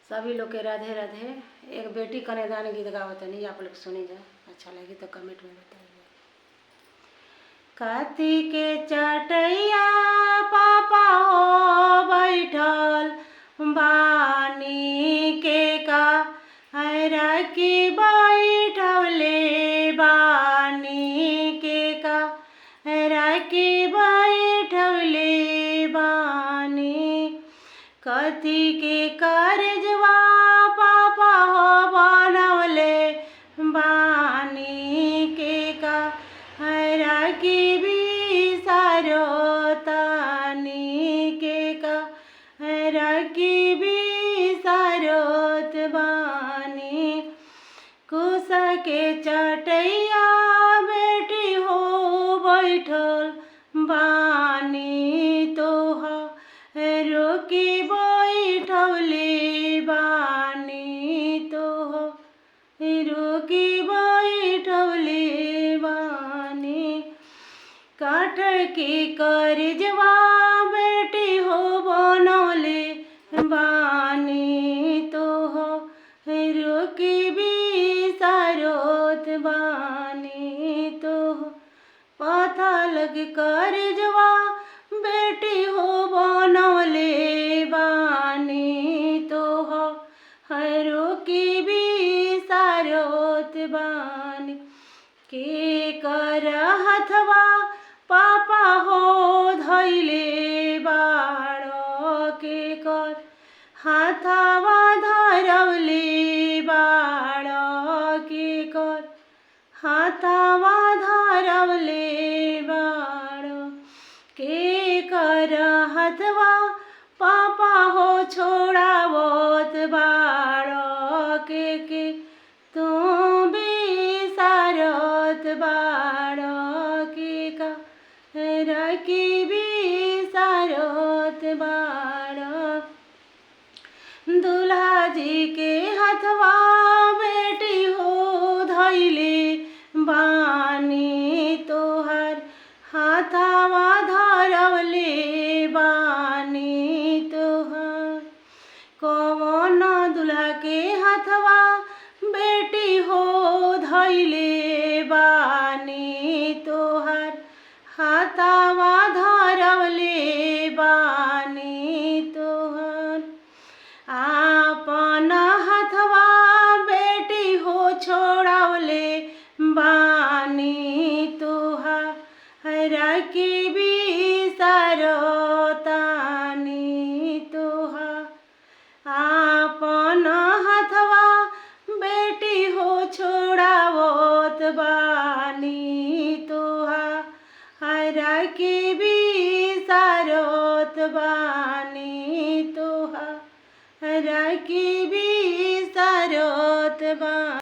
सभी लोग के राधे राधे। एक बेटी कन्यादान गीत गावत नहीं, आप लोग सुनी जा, अच्छा लगे तो कमेंट में बताइए। कार्तिक के चटैया पापा हो बैठल बानी के का हरा की बैठवले बानी के का हरा की बैठवले बानी कथी के करजवा पापा हो बनवले बानी के का हरा की बिसारो तानी के का हरा की बिसारोत बानी कुश के चटैया बेटी हो बैठल बानी तोहा रोकी बैठवले बानी तोहा रोकी बैठवले बानी काठ की करजवा बेटी हो बनवले बानी तोहा रोकी बिसारोत बानी तोहा पता लग करजवा बेटी हो बनवले बानी तोहा रोकी बिसारोत बानी के कर हथवा पापा हो धैले बाड़ो के कर हाथवा धरवले बाड़ो के कर हाथवा धरवले बाड़ो के कर हथवा पापा हो छोड़ावत बाड़ो के तू बिसारत बाड़ो के का रकी बिसारत बाड़ो दूल्हा जी के हथवा बेटी हो धैले बानी तोहर हाथवा धरवले बानी तोहर कौन दूल्हा के हथवा बेटी हो धैले बानी तोहर हाथवा धरवले बानी तोहर आपन हथवा बेटी हो छोड़वले बानी तोहा हरा की बिसारो तानी तोहा आपन हथवा बेटी हो छोड़ावत बानी तोहा हरा की बिसारोत बानी तोहा हरा की